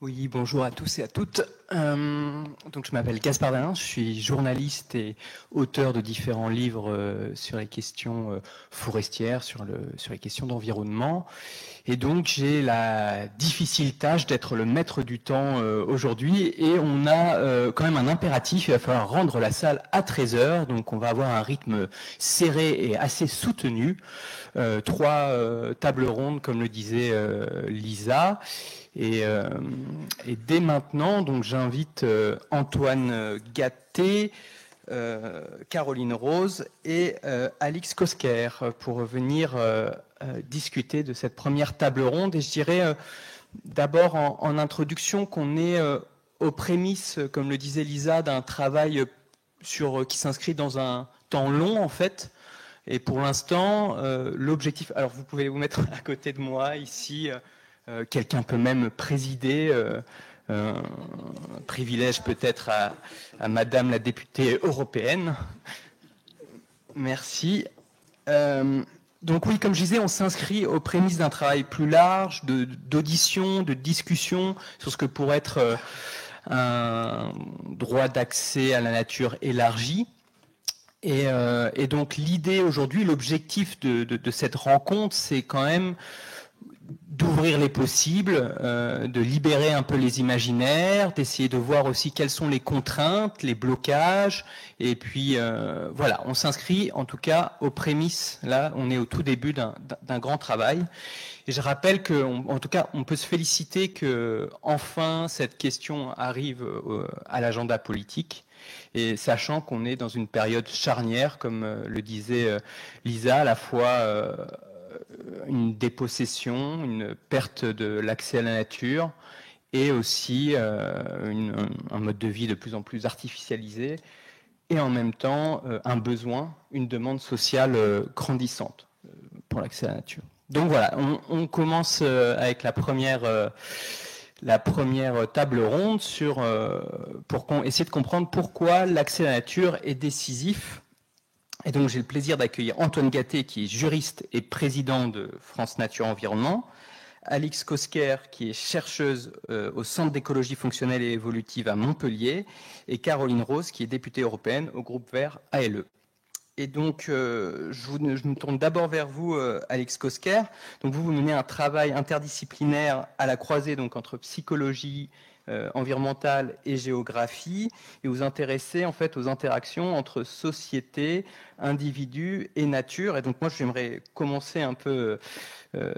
Oui, bonjour à tous et à toutes. Donc, je m'appelle Gaspard Dalin, je suis journaliste et auteur de différents livres sur les questions forestières, sur les questions d'environnement. Et donc, j'ai la difficile tâche d'être le maître du temps aujourd'hui. Et on a quand même un impératif, il va falloir rendre la salle à 13 heures. Donc, on va avoir un rythme serré et assez soutenu. 3 tables rondes, comme le disait Lisa. Et dès maintenant, donc j'invite Antoine Gatté, Caroline Rose et Alix Kosker pour venir discuter de cette première table ronde. Et je dirais d'abord en introduction qu'on est aux prémices, comme le disait Lisa, d'un travail qui s'inscrit dans un temps long en fait. Et pour l'instant, l'objectif... Alors vous pouvez vous mettre à côté de moi ici... quelqu'un peut même présider, un privilège peut-être à Madame la députée européenne. Merci. Donc oui, comme je disais, on s'inscrit aux prémices d'un travail plus large, d'audition, de discussion sur ce que pourrait être un droit d'accès à la nature élargi. Et donc l'idée aujourd'hui, l'objectif de cette rencontre, c'est quand même d'ouvrir les possibles, de libérer un peu les imaginaires, d'essayer de voir aussi quelles sont les contraintes, les blocages, et puis voilà, on s'inscrit en tout cas aux prémices, là on est au tout début d'un grand travail, et je rappelle qu'en tout cas on peut se féliciter que enfin cette question arrive à l'agenda politique, et sachant qu'on est dans une période charnière, comme le disait Lisa, à la fois une dépossession, une perte de l'accès à la nature et aussi un mode de vie de plus en plus artificialisé et en même temps un besoin, une demande sociale grandissante pour l'accès à la nature. Donc voilà, on commence avec la première table ronde pour essayer de comprendre pourquoi l'accès à la nature est décisif. Et donc j'ai le plaisir d'accueillir Antoine Gatté, qui est juriste et président de France Nature Environnement, Alix Kosker, qui est chercheuse au Centre d'écologie fonctionnelle et évolutive à Montpellier, et Caroline Rose, qui est députée européenne au groupe Vert ALE. Et donc, je me tourne d'abord vers vous, Alix Kosker. Donc, vous menez un travail interdisciplinaire à la croisée donc, entre psychologie environnementale et géographie, et vous intéressez en fait aux interactions entre société, individus et nature. Et donc, moi, j'aimerais commencer un peu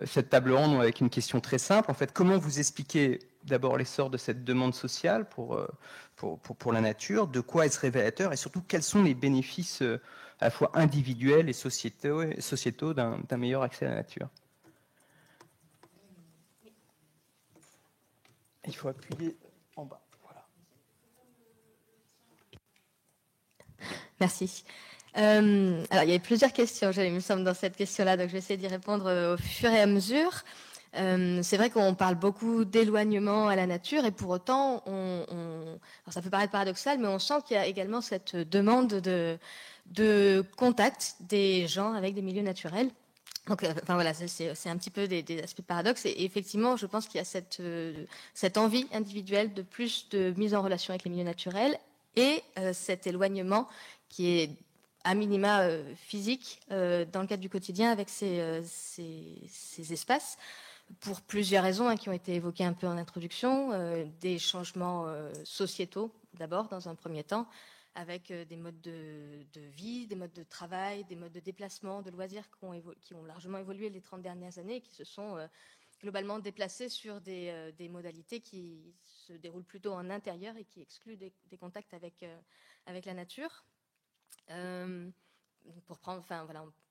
cette table ronde avec une question très simple. En fait, comment vous expliquez d'abord l'essor de cette demande sociale pour la nature? De quoi est-ce révélateur? Et surtout, quels sont les bénéfices à la fois individuels et sociétaux d'un meilleur accès à la nature? Il faut appuyer en bas. Voilà. Merci. Alors, il y avait plusieurs questions, il me semble, dans cette question-là, donc je vais essayer d'y répondre au fur et à mesure. C'est vrai qu'on parle beaucoup d'éloignement à la nature et pour autant, alors ça peut paraître paradoxal, mais on sent qu'il y a également cette demande de contact des gens avec des milieux naturels. Donc, enfin voilà, c'est un petit peu des aspects de paradoxe. Et effectivement, je pense qu'il y a cette envie individuelle de plus de mise en relation avec les milieux naturels et cet éloignement qui est à minima physique dans le cadre du quotidien avec ces espaces pour plusieurs raisons qui ont été évoquées un peu en introduction, des changements sociétaux d'abord dans un premier temps, avec des modes de vie, des modes de travail, des modes de déplacement, de loisirs qui ont largement évolué les 30 dernières années et qui se sont globalement déplacés sur des modalités qui se déroulent plutôt en intérieur et qui excluent des contacts avec la nature. Pour prendre,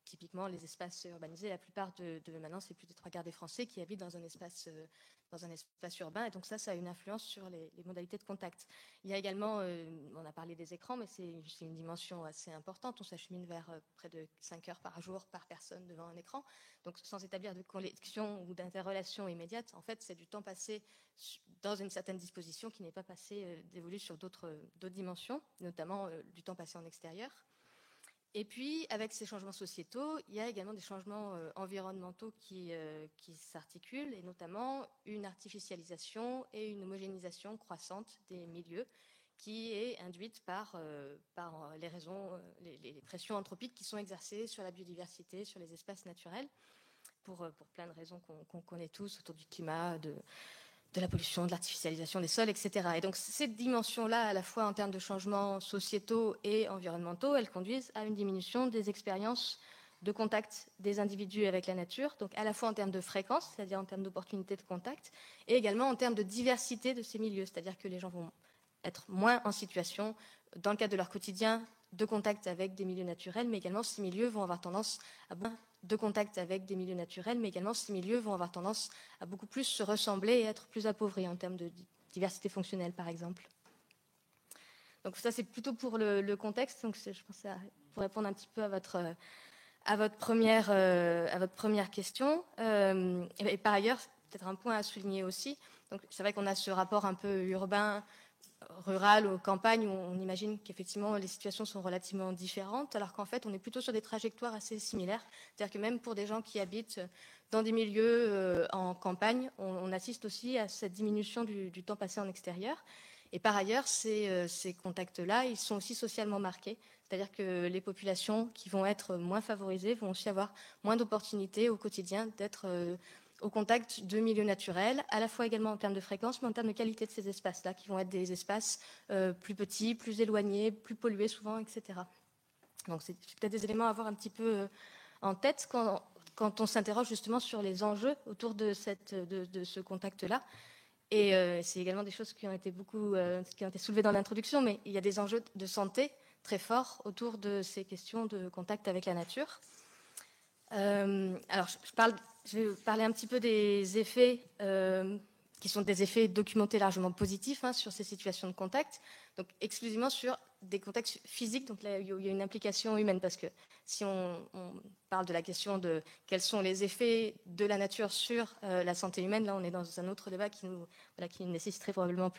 typiquement les espaces urbanisés, la plupart maintenant, c'est plus des 3 quarts des Français qui habitent dans un espace urbain, et donc ça a une influence sur les modalités de contact. Il y a également, on a parlé des écrans, mais c'est une dimension assez importante. On s'achemine vers près de 5 heures par jour par personne devant un écran, donc sans établir de connexion ou d'interrelation immédiate, en fait, c'est du temps passé dans une certaine disposition qui n'est pas passé dévolu sur d'autres dimensions, notamment du temps passé en extérieur. Et puis, avec ces changements sociétaux, il y a également des changements environnementaux qui s'articulent, et notamment une artificialisation et une homogénéisation croissante des milieux qui est induite par les raisons, les pressions anthropiques qui sont exercées sur la biodiversité, sur les espaces naturels, pour plein de raisons qu'on connaît tous autour du climat, de la pollution, de l'artificialisation des sols, etc. Et donc ces dimensions-là, à la fois en termes de changements sociétaux et environnementaux, elles conduisent à une diminution des expériences de contact des individus avec la nature, donc à la fois en termes de fréquence, c'est-à-dire en termes d'opportunités de contact, et également en termes de diversité de ces milieux, c'est-à-dire que les gens vont être moins en situation, dans le cadre de leur quotidien, de contact avec des milieux naturels, mais également ces milieux vont avoir tendance à de contact avec des milieux naturels, mais également ces milieux vont avoir tendance à beaucoup plus se ressembler et être plus appauvris en termes de diversité fonctionnelle, par exemple. Donc ça, c'est plutôt pour le contexte. Donc je pensais pour répondre un petit peu à votre première question. Et par ailleurs, peut-être un point à souligner aussi. Donc c'est vrai qu'on a ce rapport un peu urbain, rural ou campagne où on imagine qu'effectivement les situations sont relativement différentes, alors qu'en fait on est plutôt sur des trajectoires assez similaires. C'est-à-dire que même pour des gens qui habitent dans des milieux en campagne, on assiste aussi à cette diminution du temps passé en extérieur. Et par ailleurs, ces contacts-là, ils sont aussi socialement marqués. C'est-à-dire que les populations qui vont être moins favorisées vont aussi avoir moins d'opportunités au quotidien d'être au contact de milieux naturels, à la fois également en termes de fréquence, mais en termes de qualité de ces espaces-là, qui vont être des espaces plus petits, plus éloignés, plus pollués souvent, etc. Donc c'est peut-être des éléments à avoir un petit peu en tête quand on s'interroge justement sur les enjeux autour de ce contact-là. Et c'est également des choses qui ont été soulevées dans l'introduction, mais il y a des enjeux de santé très forts autour de ces questions de contact avec la nature. Alors, je vais parler un petit peu des effets qui sont des effets documentés largement positifs sur ces situations de contact, donc exclusivement sur des contacts physiques. Donc là, il y a une implication humaine, parce que si on parle de la question de quels sont les effets de la nature sur la santé humaine, là on est dans un autre débat qui nécessiterait probablement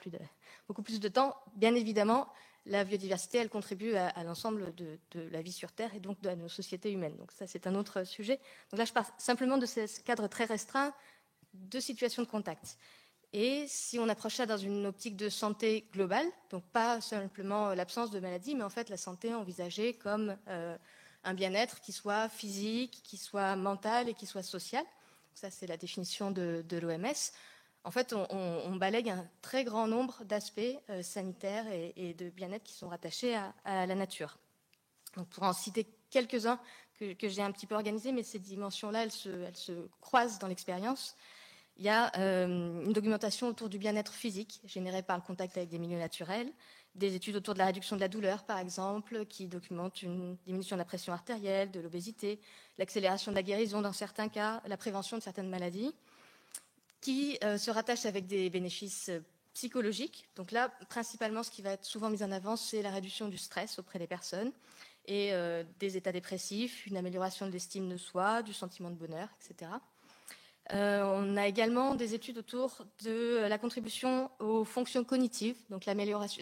beaucoup plus de temps. Bien évidemment, la biodiversité, elle contribue à l'ensemble de la vie sur Terre et donc de nos sociétés humaines. Donc ça, c'est un autre sujet. Donc là, je parle simplement de ce cadre très restreint de situations de contact. Et si on approche ça dans une optique de santé globale, donc pas simplement l'absence de maladie, mais en fait la santé envisagée comme un bien-être qui soit physique, qui soit mental et qui soit social. Donc ça, c'est la définition de l'OMS. En fait, on balaye un très grand nombre d'aspects sanitaires et de bien-être qui sont rattachés à la nature. Donc, pour en citer quelques-uns que j'ai un petit peu organisés, mais ces dimensions-là, elles se croisent dans l'expérience. Il y a une documentation autour du bien-être physique généré par le contact avec des milieux naturels, des études autour de la réduction de la douleur, par exemple, qui documentent une diminution de la pression artérielle, de l'obésité, l'accélération de la guérison dans certains cas, la prévention de certaines maladies, qui se rattachent avec des bénéfices psychologiques. Donc là, principalement, ce qui va être souvent mis en avant, c'est la réduction du stress auprès des personnes et des états dépressifs, une amélioration de l'estime de soi, du sentiment de bonheur, etc. On a également des études autour de la contribution aux fonctions cognitives, donc la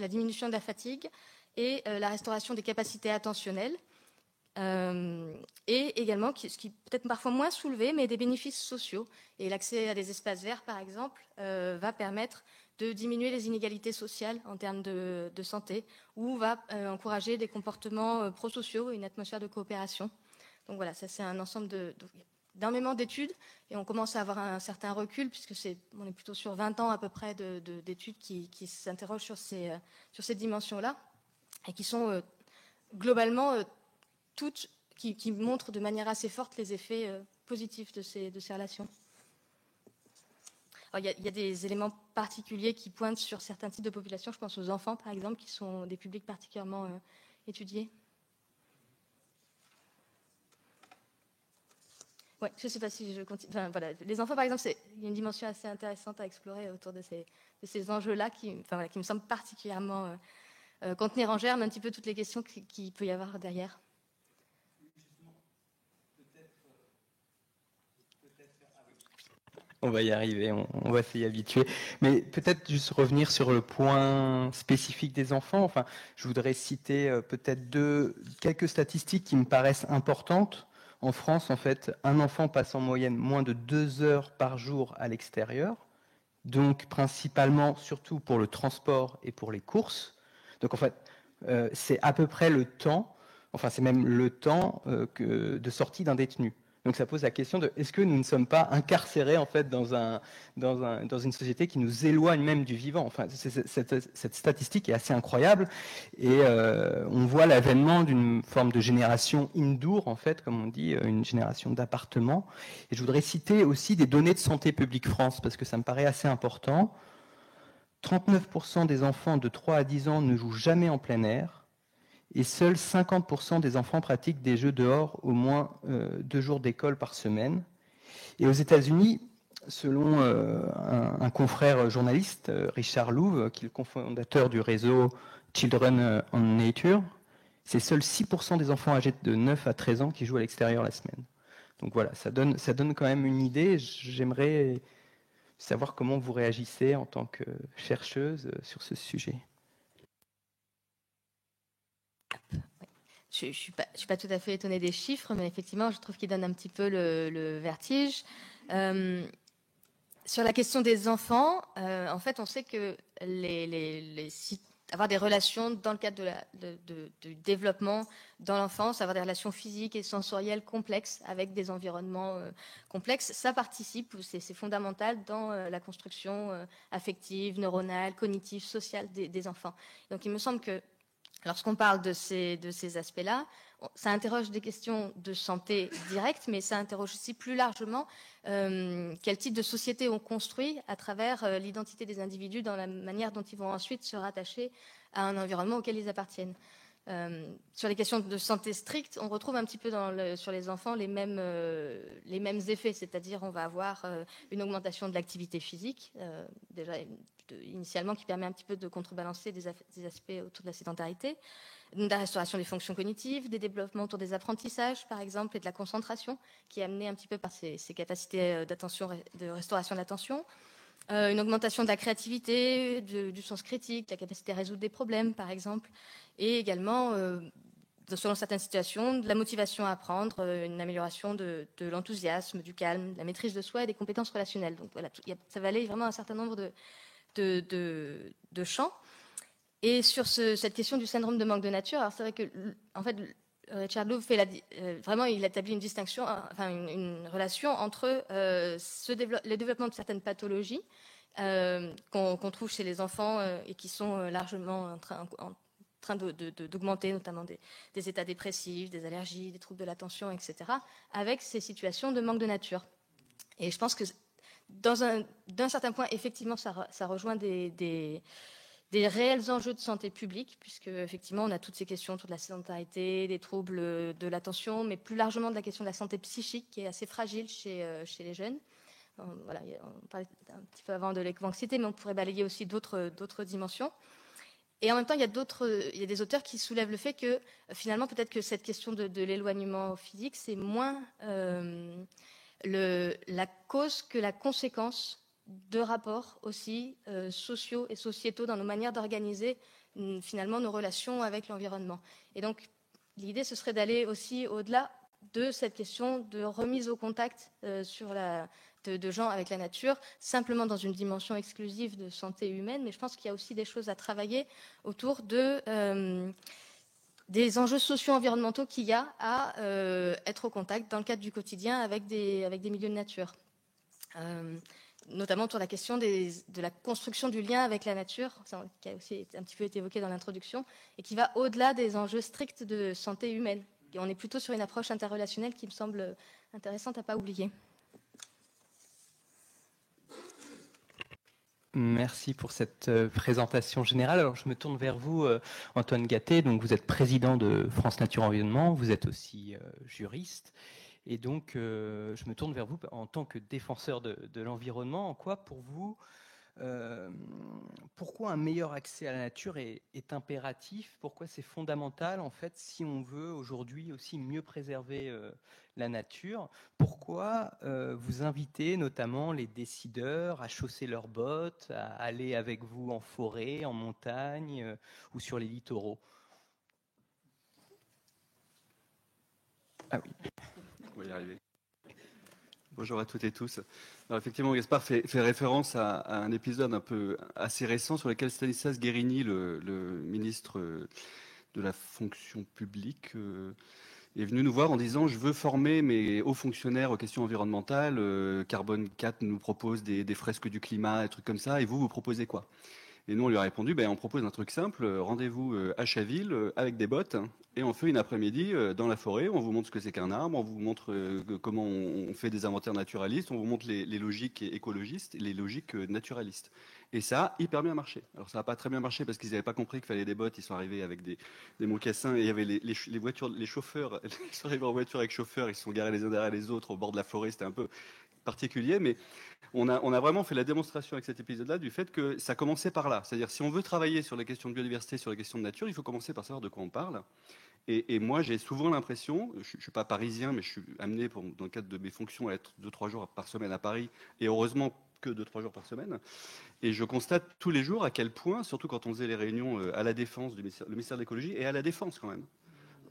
diminution de la fatigue et la restauration des capacités attentionnelles. Et également, ce qui peut être parfois moins soulevé, mais des bénéfices sociaux. Et l'accès à des espaces verts, par exemple, va permettre de diminuer les inégalités sociales en termes de santé, ou va encourager des comportements prosociaux et une atmosphère de coopération. Donc voilà, ça c'est un ensemble d'énormément d'études, et on commence à avoir un certain recul, puisque on est plutôt sur 20 ans à peu près d'études qui s'interrogent sur ces dimensions-là, et qui sont globalement toutes qui montrent de manière assez forte les effets positifs de ces relations. Alors, il y a des éléments particuliers qui pointent sur certains types de populations. Je pense aux enfants, par exemple, qui sont des publics particulièrement étudiés. Ouais, je ne sais pas si je continue. Enfin, voilà. Les enfants, par exemple, il y a une dimension assez intéressante à explorer autour de ces enjeux-là qui me semblent particulièrement contenir en germe un petit peu toutes les questions qu'il peut y avoir derrière. On va y arriver, on va s'y habituer. Mais peut-être juste revenir sur le point spécifique des enfants. Enfin, je voudrais citer peut-être quelques statistiques qui me paraissent importantes. En France, en fait, un enfant passe en moyenne moins de 2 heures par jour à l'extérieur. Donc, principalement, surtout pour le transport et pour les courses. Donc, en fait, c'est à peu près le temps, enfin, c'est même le temps de sortie d'un détenu. Donc ça pose la question de est-ce que nous ne sommes pas incarcérés en fait dans une société qui nous éloigne même du vivant. Enfin, cette statistique est assez incroyable et on voit l'avènement d'une forme de génération indoor en fait, comme on dit, une génération d'appartements. Et je voudrais citer aussi des données de Santé publique France parce que ça me paraît assez important. 39% des enfants de 3 à 10 ans ne jouent jamais en plein air. Et seuls 50% des enfants pratiquent des jeux dehors au moins 2 jours d'école par semaine. Et aux États-Unis, selon un confrère journaliste, Richard Louv, qui est le cofondateur du réseau Children on Nature, c'est seuls 6% des enfants âgés de 9 à 13 ans qui jouent à l'extérieur la semaine. Donc voilà, ça donne quand même une idée. J'aimerais savoir comment vous réagissez en tant que chercheuse sur ce sujet. Je ne suis pas tout à fait étonnée des chiffres, mais effectivement, je trouve qu'ils donnent un petit peu le vertige. Sur la question des enfants, en fait, on sait que avoir des relations dans le cadre du développement dans l'enfance, avoir des relations physiques et sensorielles complexes avec des environnements complexes, ça participe, c'est fondamental dans la construction affective, neuronale, cognitive, sociale des enfants. Donc il me semble que lorsqu'on parle de ces aspects-là, ça interroge des questions de santé directe, mais ça interroge aussi plus largement quel type de société on construit à travers l'identité des individus dans la manière dont ils vont ensuite se rattacher à un environnement auquel ils appartiennent. Sur les questions de santé stricte, on retrouve un petit peu sur les enfants les mêmes effets, c'est-à-dire on va avoir une augmentation de l'activité physique, déjà initialement qui permet un petit peu de contrebalancer des aspects autour de la sédentarité, de la restauration des fonctions cognitives, des développements autour des apprentissages par exemple et de la concentration qui est amenée un petit peu par ces capacités d'attention, de restauration de l'attention. Une augmentation de la créativité, du sens critique, de la capacité à résoudre des problèmes, par exemple, et également, selon certaines situations, de la motivation à apprendre, une amélioration de l'enthousiasme, du calme, de la maîtrise de soi et des compétences relationnelles. Donc voilà, ça va aller vraiment un certain nombre de champs. Et sur cette question du syndrome de manque de nature, alors c'est vrai que, en fait, Richard Louv vraiment, il établit une distinction, enfin une relation entre le développement de certaines pathologies qu'on trouve chez les enfants et qui sont largement en train d'augmenter, notamment des états dépressifs, des allergies, des troubles de l'attention, etc., avec ces situations de manque de nature. Et je pense que d'un certain point, effectivement, ça rejoint des réels enjeux de santé publique, puisque effectivement on a toutes ces questions autour de la sédentarité, des troubles de l'attention, mais plus largement de la question de la santé psychique qui est assez fragile chez les jeunes. Voilà, on parlait un petit peu avant de l'éco-anxiété, mais on pourrait balayer aussi d'autres dimensions. Et en même temps, il y a des auteurs qui soulèvent le fait que finalement, peut-être que cette question de l'éloignement physique, c'est moins la cause que la conséquence de rapports aussi sociaux et sociétaux dans nos manières d'organiser finalement nos relations avec l'environnement. Et donc, l'idée, ce serait d'aller aussi au-delà de cette question de remise au contact de gens avec la nature, simplement dans une dimension exclusive de santé humaine, mais je pense qu'il y a aussi des choses à travailler autour des enjeux socio-environnementaux qu'il y a à être au contact dans le cadre du quotidien avec des milieux de nature. Notamment autour de la question de la construction du lien avec la nature, qui a aussi un petit peu été évoqué dans l'introduction, et qui va au-delà des enjeux stricts de santé humaine. Et on est plutôt sur une approche interrelationnelle qui me semble intéressante à ne pas oublier. Merci pour cette présentation générale. Alors, je me tourne vers vous, Antoine Gatté. Donc, vous êtes président de France Nature Environnement, vous êtes aussi juriste. Et donc, je me tourne vers vous en tant que défenseur de l'environnement. En quoi, pour vous, pourquoi un meilleur accès à la nature est impératif, pourquoi c'est fondamental en fait si on veut aujourd'hui aussi mieux préserver la nature, pourquoi vous invitez notamment les décideurs à chausser leurs bottes, à aller avec vous en forêt, en montagne ou sur les littoraux. Ah oui. On va y arriver. Bonjour à toutes et tous. Alors effectivement, Gaspard fait référence à un épisode un peu assez récent sur lequel Stanislas Guerini, le ministre de la fonction publique, est venu nous voir en disant « Je veux former mes hauts fonctionnaires aux questions environnementales. Carbone 4 nous propose des fresques du climat, des trucs comme ça. Et vous proposez quoi ?» Et nous, on lui a répondu, on propose un truc simple, rendez-vous à Chaville avec des bottes, et on fait une après-midi dans la forêt, on vous montre ce que c'est qu'un arbre, on vous montre comment on fait des inventaires naturalistes, on vous montre les logiques écologistes et les logiques naturalistes. Et ça a hyper bien marché. Alors ça n'a pas très bien marché parce qu'ils n'avaient pas compris qu'il fallait des bottes, ils sont arrivés avec des mocassins, et il y avait les voitures, les chauffeurs, ils sont arrivés en voiture avec chauffeurs, ils se sont garés les uns derrière les autres au bord de la forêt, c'était un peu particulier, mais on a vraiment fait la démonstration avec cet épisode-là du fait que ça commençait par là. C'est-à-dire, si on veut travailler sur les questions de biodiversité, sur les questions de nature, il faut commencer par savoir de quoi on parle. Et moi, j'ai souvent l'impression, je ne suis pas parisien, mais je suis amené, dans le cadre de mes fonctions, à être 2-3 jours par semaine à Paris, et heureusement que 2-3 jours par semaine. Et je constate tous les jours à quel point, surtout quand on faisait les réunions à la Défense, le ministère de l'écologie, et à la Défense quand même.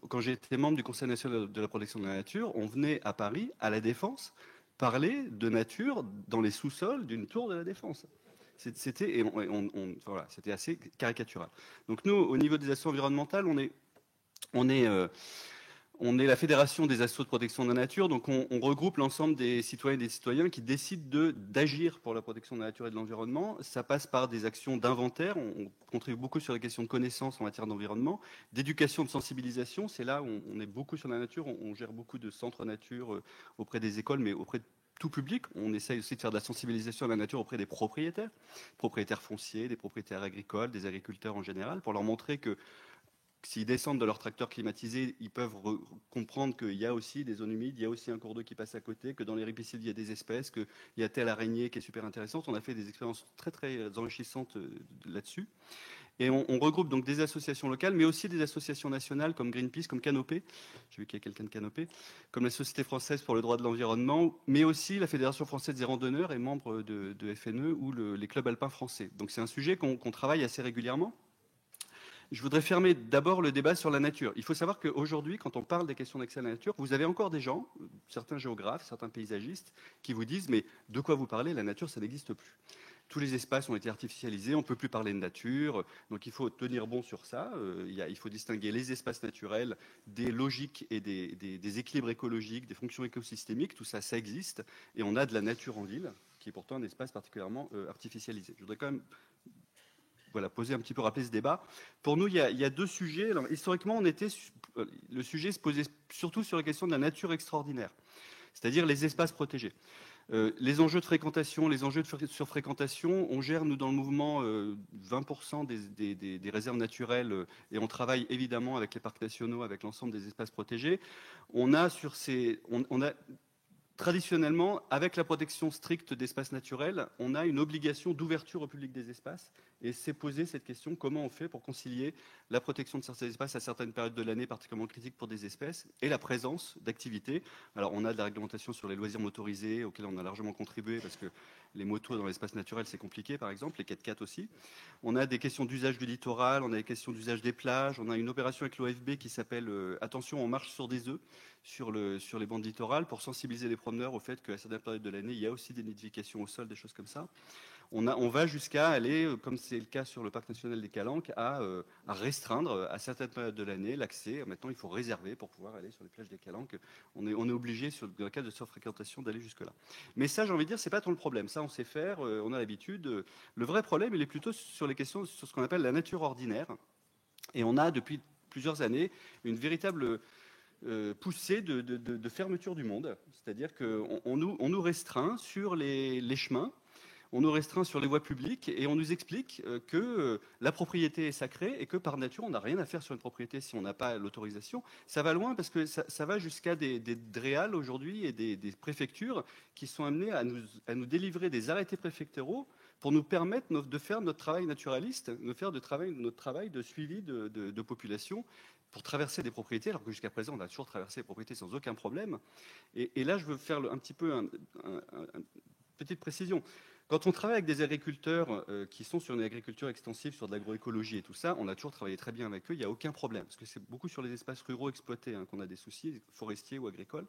Quand j'étais membre du Conseil national de la protection de la nature, on venait à Paris, à la Défense, parler de nature dans les sous-sols d'une tour de la Défense. C'était voilà, c'était assez caricatural. Donc nous, au niveau des actions environnementales, on est la fédération des assos de protection de la nature, donc on regroupe l'ensemble des citoyennes et des citoyens qui décident d'agir pour la protection de la nature et de l'environnement. Ça passe par des actions d'inventaire, on contribue beaucoup sur les questions de connaissances en matière d'environnement, d'éducation, de sensibilisation, c'est là où on est beaucoup sur la nature, on gère beaucoup de centres nature auprès des écoles, mais auprès de tout public. On essaye aussi de faire de la sensibilisation à la nature auprès des propriétaires fonciers, des propriétaires agricoles, des agriculteurs en général, pour leur montrer que s'ils descendent de leur tracteur climatisé, ils peuvent comprendre qu'il y a aussi des zones humides, il y a aussi un cours d'eau qui passe à côté, que dans les ripisylves, il y a des espèces, qu'il y a telle araignée qui est super intéressante. On a fait des expériences très, très enrichissantes là-dessus. Et on regroupe donc des associations locales, mais aussi des associations nationales comme Greenpeace, comme Canopé. J'ai vu qu'il y a quelqu'un de Canopé. Comme la Société française pour le droit de l'environnement, mais aussi la Fédération française des randonneurs et membres de FNE ou les clubs alpins français. Donc c'est un sujet qu'on travaille assez régulièrement. Je voudrais fermer d'abord le débat sur la nature. Il faut savoir qu'aujourd'hui, quand on parle des questions d'accès à la nature, vous avez encore des gens, certains géographes, certains paysagistes, qui vous disent « mais de quoi vous parlez? La nature, ça n'existe plus. Tous les espaces ont été artificialisés, on ne peut plus parler de nature, donc il faut tenir bon sur ça. Il faut distinguer les espaces naturels des logiques et des équilibres écologiques, des fonctions écosystémiques, tout ça, ça existe, et on a de la nature en ville, qui est pourtant un espace particulièrement artificialisé. Je voudrais quand même poser un petit peu, rappeler ce débat. Pour nous, il y a deux sujets. Alors, historiquement, le sujet se posait surtout sur la question de la nature extraordinaire, c'est-à-dire les espaces protégés. Les enjeux de fréquentation, les enjeux de surfréquentation, on gère, nous, dans le mouvement, 20% des réserves naturelles, et on travaille évidemment avec les parcs nationaux, avec l'ensemble des espaces protégés. Traditionnellement, avec la protection stricte d'espaces naturels, on a une obligation d'ouverture au public des espaces, et c'est poser cette question, comment on fait pour concilier la protection de certains espaces à certaines périodes de l'année particulièrement critiques pour des espèces, et la présence d'activités. Alors on a de la réglementation sur les loisirs motorisés, auxquels on a largement contribué, parce que les motos dans l'espace naturel, c'est compliqué, par exemple, les 4x4 aussi. On a des questions d'usage du littoral, on a des questions d'usage des plages, on a une opération avec l'OFB qui s'appelle Attention, on marche sur des œufs, sur les bandes littorales, pour sensibiliser les promeneurs au fait qu'à certaines périodes de l'année, il y a aussi des nidifications au sol, des choses comme ça. On va jusqu'à aller, comme c'est le cas sur le parc national des Calanques, à restreindre à certaines périodes de l'année l'accès. Maintenant, il faut réserver pour pouvoir aller sur les plages des Calanques. On est obligé, dans le cadre de surfréquentation, d'aller jusque-là. Mais ça, j'ai envie de dire, c'est pas tant le problème. Ça, on sait faire, on a l'habitude. Le vrai problème, il est plutôt sur les questions, sur ce qu'on appelle la nature ordinaire. Et on a, depuis plusieurs années, une véritable poussée de fermeture du monde. C'est-à-dire qu'on nous restreint sur les chemins, on nous restreint sur les voies publiques, et on nous explique que la propriété est sacrée et que par nature, on n'a rien à faire sur une propriété si on n'a pas l'autorisation. Ça va loin parce que ça va jusqu'à des DREAL aujourd'hui et des préfectures qui sont amenées à nous délivrer des arrêtés préfectoraux pour nous permettre de faire notre travail naturaliste, notre travail de suivi de population, pour traverser des propriétés, alors que jusqu'à présent, on a toujours traversé les propriétés sans aucun problème. Et là, je veux faire un petit peu une petite précision. Quand on travaille avec des agriculteurs qui sont sur une agriculture extensive, sur de l'agroécologie et tout ça, on a toujours travaillé très bien avec eux, il n'y a aucun problème, parce que c'est beaucoup sur les espaces ruraux exploités qu'on a des soucis, forestiers ou agricoles.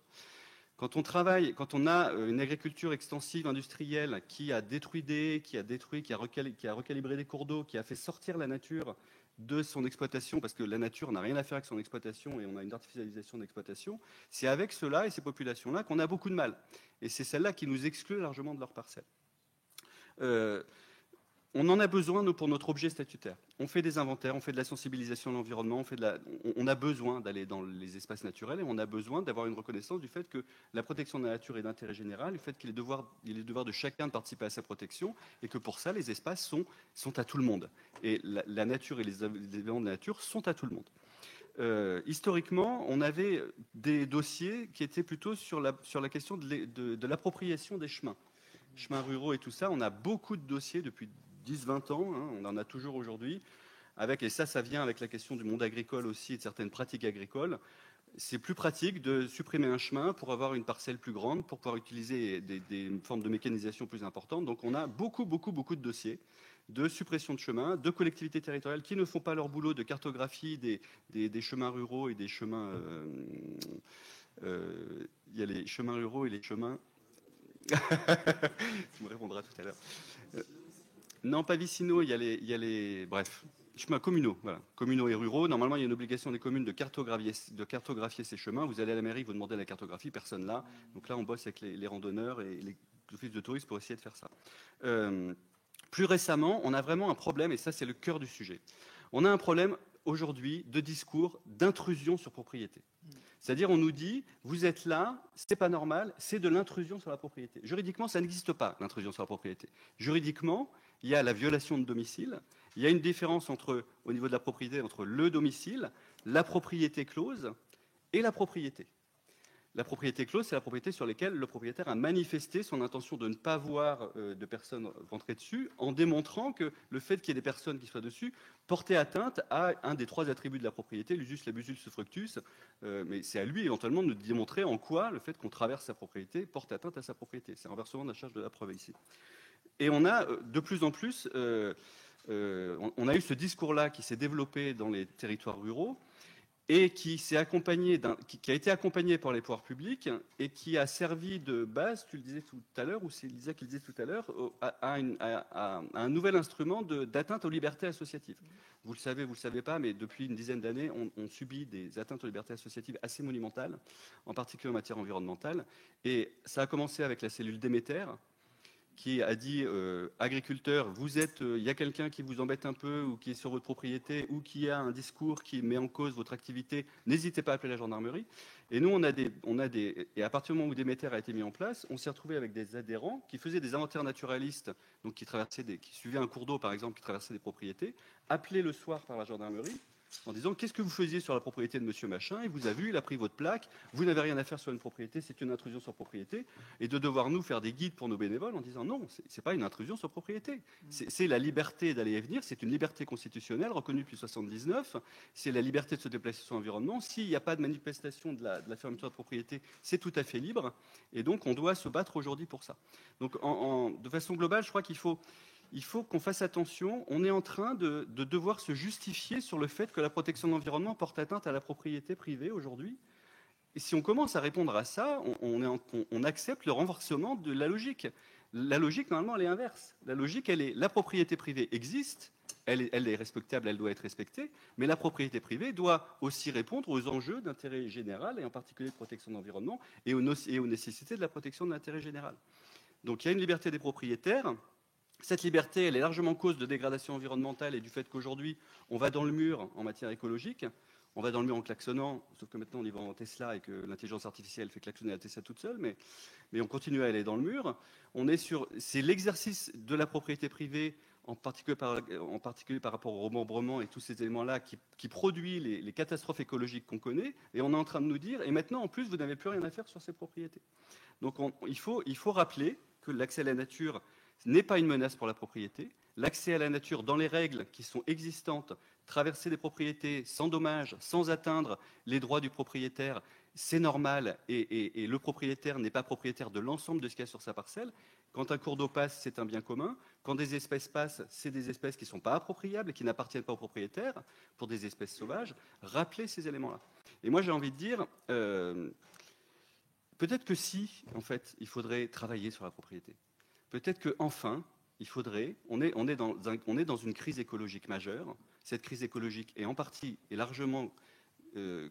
Quand on a une agriculture extensive industrielle qui a détruit qui a recalibré des cours d'eau, qui a fait sortir la nature de son exploitation, parce que la nature n'a rien à faire avec son exploitation et on a une artificialisation d'exploitation, c'est avec ceux-là et ces populations-là qu'on a beaucoup de mal. Et c'est celles-là qui nous excluent largement de leurs parcelles. On en a besoin, nous, pour notre objet statutaire. On fait des inventaires, on fait de la sensibilisation à l'environnement, on a besoin d'aller dans les espaces naturels et on a besoin d'avoir une reconnaissance du fait que la protection de la nature est d'intérêt général, du fait qu'il est devoir de chacun de participer à sa protection et que pour ça, les espaces sont à tout le monde. Et la nature et les éléments de la nature sont à tout le monde. Historiquement, on avait des dossiers qui étaient plutôt sur la question de l'appropriation des chemins ruraux et tout ça. On a beaucoup de dossiers depuis 10-20 ans, on en a toujours aujourd'hui, et ça vient avec la question du monde agricole aussi et de certaines pratiques agricoles. C'est plus pratique de supprimer un chemin pour avoir une parcelle plus grande, pour pouvoir utiliser des formes de mécanisation plus importantes. Donc on a beaucoup de dossiers de suppression de chemins, de collectivités territoriales qui ne font pas leur boulot de cartographie des chemins ruraux et des chemins... il y a les chemins ruraux et les chemins... Tu me répondras tout à l'heure. Non, pas vicinaux, il y a les bref, chemins communaux, voilà, communaux et ruraux. Normalement, il y a une obligation des communes de cartographier ces chemins. Vous allez à la mairie, vous demandez la cartographie, personne là. Donc là, on bosse avec les randonneurs et les offices de tourisme pour essayer de faire ça. Plus récemment, on a vraiment un problème, et ça, c'est le cœur du sujet. On a un problème aujourd'hui de discours d'intrusion sur propriété. C'est-à-dire, on nous dit, vous êtes là, c'est pas normal, c'est de l'intrusion sur la propriété. Juridiquement, ça n'existe pas, l'intrusion sur la propriété. Juridiquement, il y a la violation de domicile, il y a une différence au niveau de la propriété entre le domicile, la propriété close et la propriété. La propriété close, c'est la propriété sur laquelle le propriétaire a manifesté son intention de ne pas voir de personnes rentrer dessus, en démontrant que le fait qu'il y ait des personnes qui soient dessus portait atteinte à un des 3 attributs de la propriété, l'usus, l'abus, le fructus. Mais c'est à lui éventuellement de démontrer en quoi le fait qu'on traverse sa propriété porte atteinte à sa propriété. C'est un renversement de la charge de la preuve ici. Et on a de plus en plus, on a eu ce discours-là qui s'est développé dans les territoires ruraux, et qui a été accompagné par les pouvoirs publics et qui a servi de base, tu le disais tout à l'heure, ou c'est Lisa qui le disait tout à l'heure, à un nouvel instrument d'atteinte aux libertés associatives. Vous le savez, vous ne le savez pas, mais depuis une dizaine d'années, on subit des atteintes aux libertés associatives assez monumentales, en particulier en matière environnementale. Et ça a commencé avec la cellule Déméter, qui a dit agriculteurs, il y a quelqu'un qui vous embête un peu ou qui est sur votre propriété ou qui a un discours qui met en cause votre activité, n'hésitez pas à appeler la gendarmerie. Et nous, et à partir du moment où Déméter a été mis en place, on s'est retrouvé avec des adhérents qui faisaient des inventaires naturalistes, donc qui suivaient un cours d'eau par exemple, qui traversait des propriétés, appelés le soir par la gendarmerie, en disant qu'est-ce que vous faisiez sur la propriété de monsieur machin, il vous a vu, il a pris votre plaque, vous n'avez rien à faire sur une propriété, c'est une intrusion sur propriété, et de devoir nous faire des guides pour nos bénévoles en disant non, c'est pas une intrusion sur propriété, c'est la liberté d'aller et venir, c'est une liberté constitutionnelle reconnue depuis 1979, c'est la liberté de se déplacer sur l'environnement, s'il n'y a pas de manifestation de la fermeture de propriété, c'est tout à fait libre, et donc on doit se battre aujourd'hui pour ça. Donc de façon globale, je crois qu'il faut qu'on fasse attention. On est en train de devoir se justifier sur le fait que la protection de l'environnement porte atteinte à la propriété privée aujourd'hui. Et si on commence à répondre à ça, on accepte le renversement de la logique. La logique, normalement, elle est inverse. La logique, la propriété privée existe, elle est respectable, elle doit être respectée, mais la propriété privée doit aussi répondre aux enjeux d'intérêt général, et en particulier de protection de l'environnement, et aux nécessités de la protection de l'intérêt général. Donc il y a une liberté des propriétaires. Cette liberté, elle est largement cause de dégradation environnementale et du fait qu'aujourd'hui, on va dans le mur en matière écologique. On va dans le mur en klaxonnant, sauf que maintenant on y va en Tesla et que l'intelligence artificielle fait klaxonner la Tesla toute seule, mais on continue à aller dans le mur. C'est l'exercice de la propriété privée, en particulier par rapport au remembrement et tous ces éléments-là, qui produit les catastrophes écologiques qu'on connaît. Et on est en train de nous dire, et maintenant en plus, vous n'avez plus rien à faire sur ces propriétés. Donc il faut rappeler que l'accès à la nature, n'est pas une menace pour la propriété. L'accès à la nature dans les règles qui sont existantes, traverser des propriétés sans dommage, sans atteindre les droits du propriétaire, c'est normal et le propriétaire n'est pas propriétaire de l'ensemble de ce qu'il y a sur sa parcelle. Quand un cours d'eau passe, c'est un bien commun. Quand des espèces passent, c'est des espèces qui ne sont pas appropriables et qui n'appartiennent pas au propriétaire, pour des espèces sauvages. Rappelez ces éléments-là. Et moi, j'ai envie de dire, peut-être que si, en fait, il faudrait travailler sur la propriété. Peut-être qu'enfin, il faudrait, on est dans une crise écologique majeure. Cette crise écologique est en partie et largement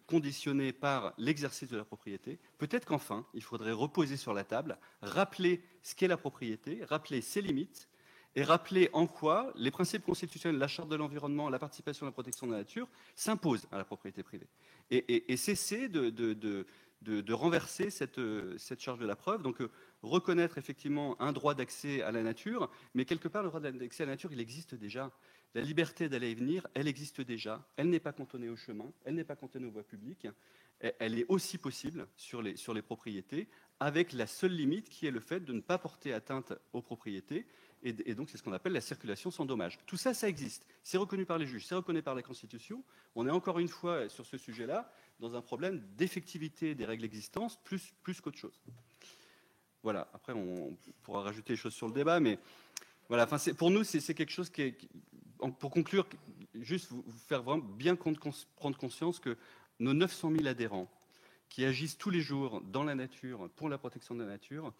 conditionnée par l'exercice de la propriété. Peut-être qu'enfin, il faudrait reposer sur la table, rappeler ce qu'est la propriété, rappeler ses limites, et rappeler en quoi les principes constitutionnels, la charte de l'environnement, la participation à la protection de la nature s'imposent à la propriété privée. Et cesser de renverser cette charge de la preuve. Donc, reconnaître effectivement un droit d'accès à la nature, mais quelque part, le droit d'accès à la nature, il existe déjà. La liberté d'aller et venir, elle existe déjà. Elle n'est pas cantonnée au chemin, elle n'est pas cantonnée aux voies publiques. Elle est aussi possible sur les propriétés, avec la seule limite qui est le fait de ne pas porter atteinte aux propriétés. Et donc, c'est ce qu'on appelle la circulation sans dommage. Tout ça, ça existe. C'est reconnu par les juges, c'est reconnu par la Constitution. On est encore une fois, sur ce sujet-là, dans un problème d'effectivité des règles existantes, plus qu'autre chose. Voilà. Après, on pourra rajouter des choses sur le débat, mais voilà. Enfin, pour nous, c'est quelque chose pour conclure, juste vous faire vraiment bien prendre conscience que nos 900 000 adhérents qui agissent tous les jours dans la nature, pour la protection de la nature,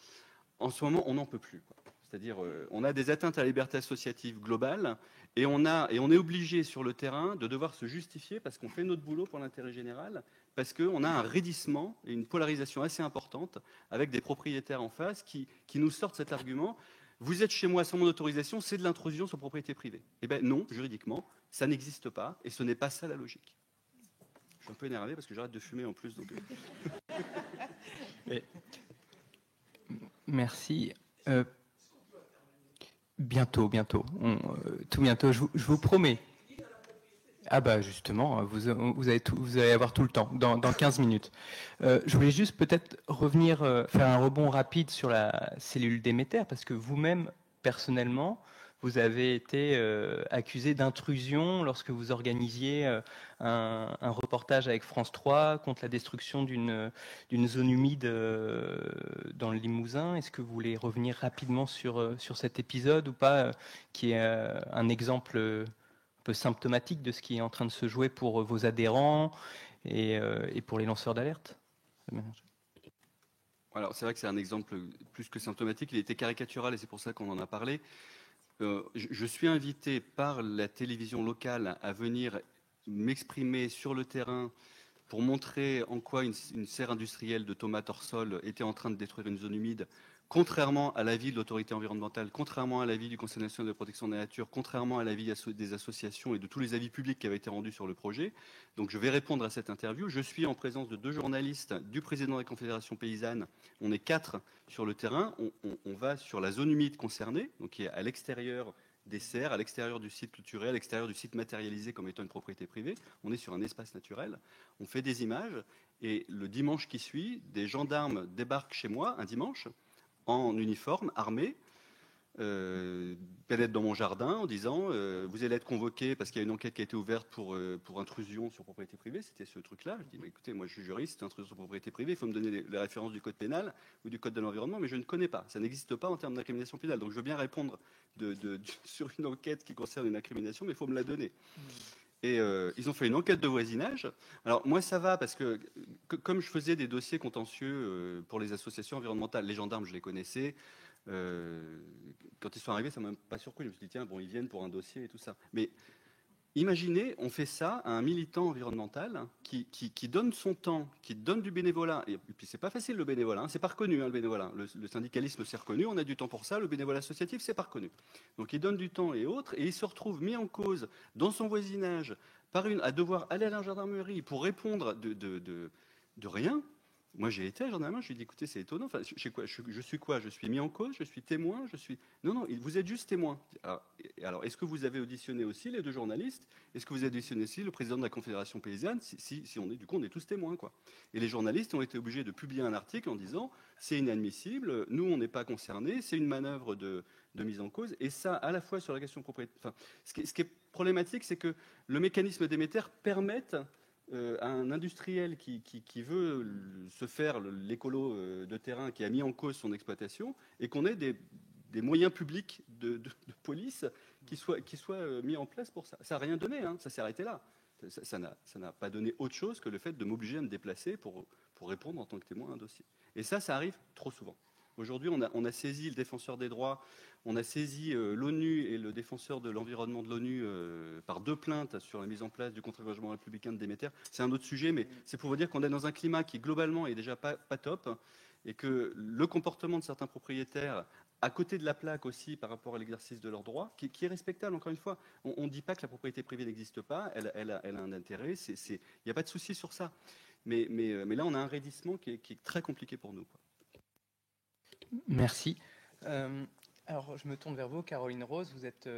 en ce moment, on n'en peut plus, quoi. C'est-à-dire, on a des atteintes à la liberté associative globale et on est obligé sur le terrain de devoir se justifier parce qu'on fait notre boulot pour l'intérêt général, parce qu'on a un raidissement et une polarisation assez importante avec des propriétaires en face qui nous sortent cet argument. Vous êtes chez moi sans mon autorisation, c'est de l'intrusion sur propriété privée. Eh bien non, juridiquement, ça n'existe pas et ce n'est pas ça la logique. Je suis un peu énervé parce que j'arrête de fumer en plus. Donc... Merci. Bientôt. Tout bientôt, je vous promets. Ah bah justement, vous allez avoir tout le temps, dans 15 minutes. Je voulais juste peut-être revenir, faire un rebond rapide sur la cellule Déméter, parce que vous-même, personnellement, vous avez été accusé d'intrusion lorsque vous organisiez un reportage avec France 3 contre la destruction d'une zone humide dans le Limousin. Est-ce que vous voulez revenir rapidement sur cet épisode ou pas, qui est un exemple un peu symptomatique de ce qui est en train de se jouer pour vos adhérents et pour les lanceurs d'alerte? Alors c'est vrai que c'est un exemple plus que symptomatique, il était caricatural et c'est pour ça qu'on en a parlé. Je suis invité par la télévision locale à venir m'exprimer sur le terrain pour montrer en quoi une serre industrielle de tomates hors sol était en train de détruire une zone humide, contrairement à l'avis de l'autorité environnementale, contrairement à l'avis du Conseil national de protection de la nature, contrairement à l'avis des associations et de tous les avis publics qui avaient été rendus sur le projet. Donc je vais répondre à cette interview. Je suis en présence de 2 journalistes, du président de la Confédération paysanne. On est 4 sur le terrain. On va sur la zone humide concernée, donc qui est à l'extérieur des serres, à l'extérieur du site clôturé, à l'extérieur du site matérialisé comme étant une propriété privée. On est sur un espace naturel. On fait des images et le dimanche qui suit, des gendarmes débarquent chez moi un dimanche en uniforme, armés, pénètrent dans mon jardin en disant vous allez être convoqué parce qu'il y a une enquête qui a été ouverte pour intrusion sur propriété privée. C'était ce truc-là. Je dis écoutez, moi je suis juriste, c'est intrusion sur propriété privée, il faut me donner les références du code pénal ou du code de l'environnement, mais je ne connais pas. Ça n'existe pas en termes d'incrimination pénale. Donc je veux bien répondre sur une enquête qui concerne une incrimination, mais il faut me la donner. Et ils ont fait une enquête de voisinage. Alors moi ça va parce que comme je faisais des dossiers contentieux pour les associations environnementales, les gendarmes je les connaissais. Quand ils sont arrivés, ça m'a pas surpris. Je me suis dit tiens bon ils viennent pour un dossier et tout ça. Mais imaginez, on fait ça à un militant environnemental qui donne son temps, qui donne du bénévolat. Et puis c'est pas facile le bénévolat, hein. C'est pas reconnu le bénévolat. Le syndicalisme c'est reconnu, on a du temps pour ça. Le bénévolat associatif c'est pas reconnu. Donc il donne du temps et autres, et il se retrouve mis en cause dans son voisinage à devoir aller à la gendarmerie pour répondre de rien. Moi, j'ai été agent de la main, je lui ai dit, écoutez, c'est étonnant. Enfin, je suis quoi? Je suis mis en cause? Je suis témoin? Non, non, vous êtes juste témoin. Alors, est-ce que vous avez auditionné aussi les deux journalistes? Est-ce que vous avez auditionné aussi le président de la Confédération paysanne? Si on est, du coup, on est tous témoins, quoi. Et les journalistes ont été obligés de publier un article en disant, c'est inadmissible, nous, on n'est pas concernés, c'est une manœuvre de mise en cause. Et ça, à la fois sur la question propriété. Enfin, ce qui est problématique, c'est que le mécanisme d'émetter permette à un industriel qui veut se faire l'écolo de terrain, qui a mis en cause son exploitation, et qu'on ait des moyens publics de police qui soient mis en place pour ça. Ça n'a rien donné, hein, ça s'est arrêté là. Ça n'a pas donné autre chose que le fait de m'obliger à me déplacer pour répondre en tant que témoin à un dossier. Et ça arrive trop souvent. Aujourd'hui, on a saisi le défenseur des droits, on a saisi l'ONU et le défenseur de l'environnement de l'ONU par 2 plaintes sur la mise en place du contre-engagement républicain de Déméter. C'est un autre sujet, mais c'est pour vous dire qu'on est dans un climat qui, globalement, est déjà pas top, et que le comportement de certains propriétaires, à côté de la plaque aussi par rapport à l'exercice de leurs droits, qui est respectable, encore une fois. On ne dit pas que la propriété privée n'existe pas, elle a un intérêt, il n'y a pas de souci sur ça. Mais là, on a un raidissement qui est très compliqué pour nous, quoi. Merci. Alors, je me tourne vers vous, Caroline Rose. Vous êtes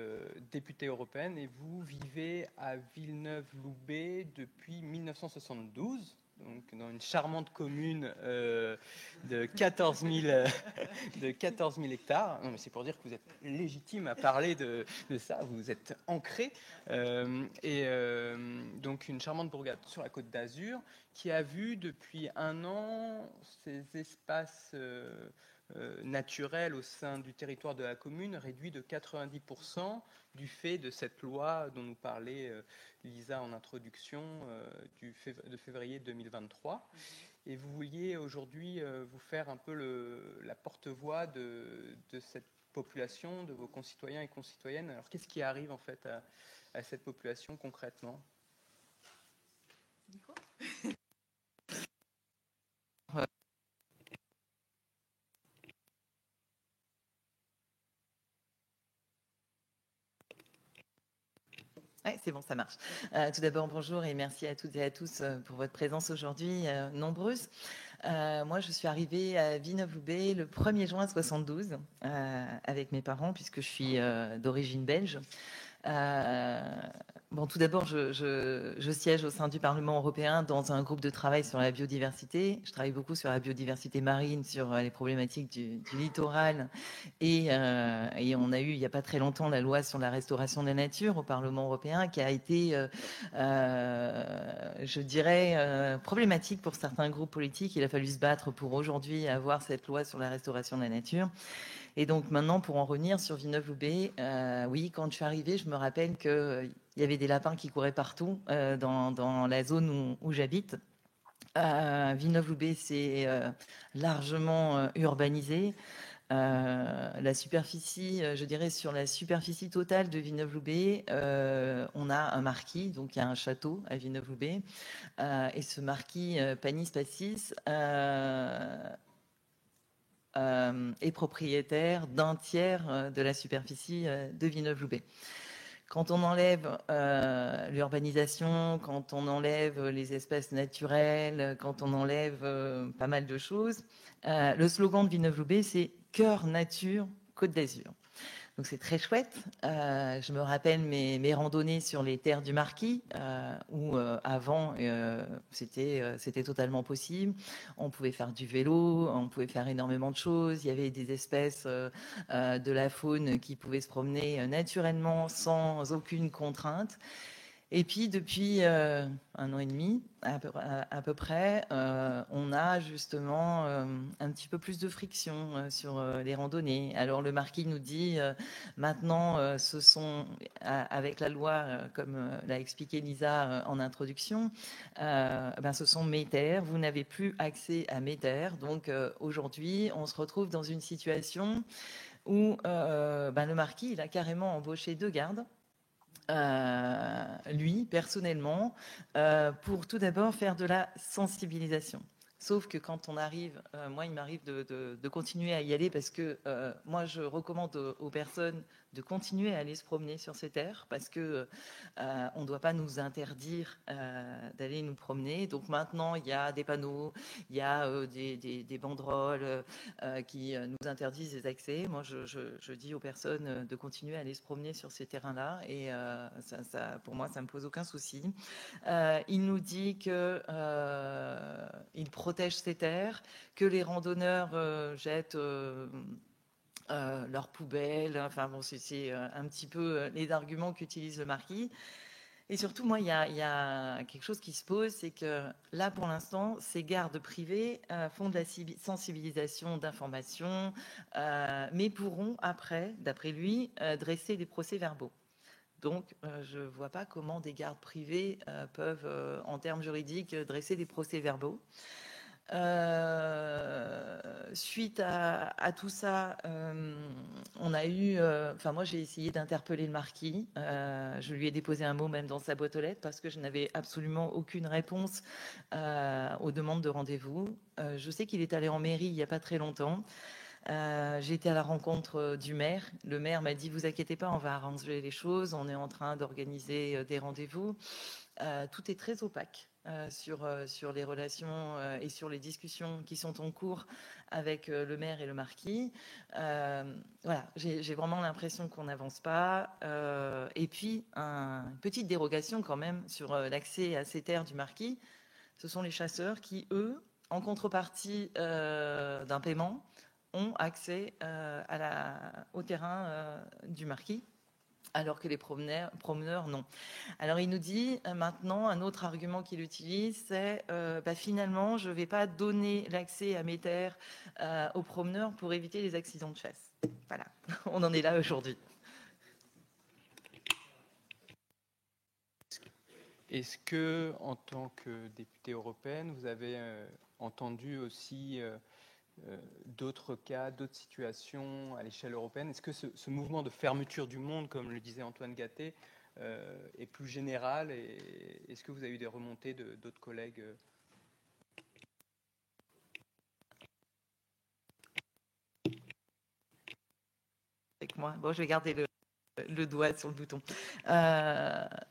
députée européenne et vous vivez à Villeneuve-Loubet depuis 1972, donc dans une charmante commune de 14 000 hectares. Non, mais c'est pour dire que vous êtes légitime à parler de ça. Vous êtes ancré. Donc, une charmante bourgade sur la Côte d'Azur qui a vu depuis 1 an ces espaces naturel au sein du territoire de la commune réduit de 90% du fait de cette loi dont nous parlait Lisa en introduction de février 2023. Et vous vouliez aujourd'hui vous faire un peu la porte-voix de cette population, de vos concitoyens et concitoyennes. Alors qu'est-ce qui arrive en fait à cette population concrètement? Oui, c'est bon, ça marche. Tout d'abord, bonjour et merci à toutes et à tous pour votre présence aujourd'hui, nombreuses. Moi, je suis arrivée à Villeneuve-Loubet le 1er juin 72 avec mes parents, puisque je suis d'origine belge. Bon, tout d'abord, je siège au sein du Parlement européen dans un groupe de travail sur la biodiversité. Je travaille beaucoup sur la biodiversité marine, sur les problématiques du littoral. Et on a eu, il n'y a pas très longtemps, la loi sur la restauration de la nature au Parlement européen qui a été, je dirais, problématique pour certains groupes politiques. Il a fallu se battre pour aujourd'hui avoir cette loi sur la restauration de la nature. Et donc maintenant, pour en revenir sur Villeneuve-Loubet, oui, quand je suis arrivée, je me rappelle qu'il y avait des lapins qui couraient partout dans la zone où j'habite. Villeneuve-Loubet, c'est largement urbanisé. La superficie, je dirais sur la superficie totale de Villeneuve-Loubet, on a un marquis, donc il y a un château à Villeneuve-Loubet. Et ce marquis, Panis Passis, est propriétaire d'un tiers de la superficie de Villeneuve-Loubet. Quand on enlève l'urbanisation, quand on enlève les espaces naturels, quand on enlève pas mal de choses, le slogan de Villeneuve-Loubet, c'est « Cœur Nature Côte d'Azur ». Donc c'est très chouette. Je me rappelle mes randonnées sur les terres du Marquis, où avant c'était totalement possible. On pouvait faire du vélo, on pouvait faire énormément de choses. Il y avait des espèces de la faune qui pouvaient se promener naturellement sans aucune contrainte. Et puis depuis 1 an et demi à peu près, on a justement un petit peu plus de friction sur les randonnées. Alors le marquis nous dit maintenant ce sont avec la loi comme l'a expliqué Lisa en introduction, ce sont mes terres, vous n'avez plus accès à mes terres. Donc aujourd'hui on se retrouve dans une situation où le marquis il a carrément embauché 2 gardes. Lui, personnellement, pour tout d'abord faire de la sensibilisation. Sauf que quand on arrive, moi, il m'arrive de continuer à y aller parce que moi, je recommande aux personnes de continuer à aller se promener sur ces terres parce que on ne doit pas nous interdire d'aller nous promener. Donc maintenant, il y a des panneaux, il y a des banderoles qui nous interdisent des accès. Moi, je dis aux personnes de continuer à aller se promener sur ces terrains-là et pour moi, ça ne me pose aucun souci. Il nous dit que il protège ces terres, que les randonneurs jettent leurs poubelles. Enfin bon, c'est un petit peu les arguments qu'utilise le marquis. Et surtout, moi, il y a quelque chose qui se pose, c'est que là, pour l'instant, ces gardes privés font de la sensibilisation, d'information, mais pourront après, d'après lui, dresser des procès-verbaux. Donc, je ne vois pas comment des gardes privés peuvent, en termes juridiques, dresser des procès-verbaux. Suite à tout ça, on a eu, moi j'ai essayé d'interpeller le marquis. Je lui ai déposé un mot même dans sa boîte aux lettres parce que je n'avais absolument aucune réponse aux demandes de rendez-vous. Je sais qu'il est allé en mairie il n'y a pas très longtemps. J'ai été à la rencontre du maire. Le maire m'a dit, vous inquiétez pas, on va arranger les choses. On est en train d'organiser des rendez-vous. Tout est très opaque sur les relations et sur les discussions qui sont en cours avec le maire et le marquis. Voilà, j'ai vraiment l'impression qu'on n'avance pas. Et puis, une petite dérogation quand même sur l'accès à ces terres du marquis. Ce sont les chasseurs qui, eux, en contrepartie d'un paiement, ont accès au terrain du marquis, alors que les promeneurs non. Alors il nous dit maintenant, un autre argument qu'il utilise, c'est finalement, je ne vais pas donner l'accès à mes terres aux promeneurs pour éviter les accidents de chasse. Voilà, on en est là aujourd'hui. Est-ce que, en tant que députée européenne, vous avez entendu aussi d'autres cas, d'autres situations à l'échelle européenne? Est-ce que ce mouvement de fermeture du monde, comme le disait Antoine Gatté, est plus général? Et est-ce que vous avez eu des remontées d'autres collègues? Avec moi. Bon, je vais garder le doigt sur le bouton.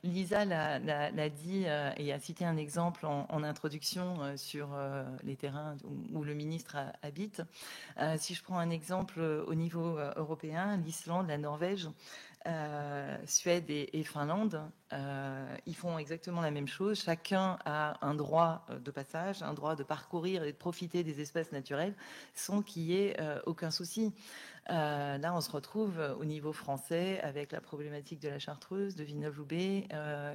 Lisa l'a dit et a cité un exemple en introduction sur les terrains où le ministre habite. Si je prends un exemple au niveau européen, l'Islande, la Norvège, Suède et Finlande, ils font exactement la même chose. Chacun a un droit de passage, un droit de parcourir et de profiter des espaces naturels sans qu'il y ait aucun souci. Là, on se retrouve au niveau français avec la problématique de la Chartreuse, de Villeneuve-Loubet.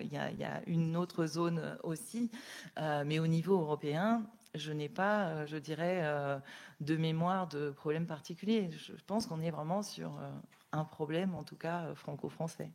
Il y a une autre zone aussi, mais au niveau européen, je n'ai pas, je dirais, de mémoire de problème particulier. Je pense qu'on est vraiment sur un problème, en tout cas franco-français.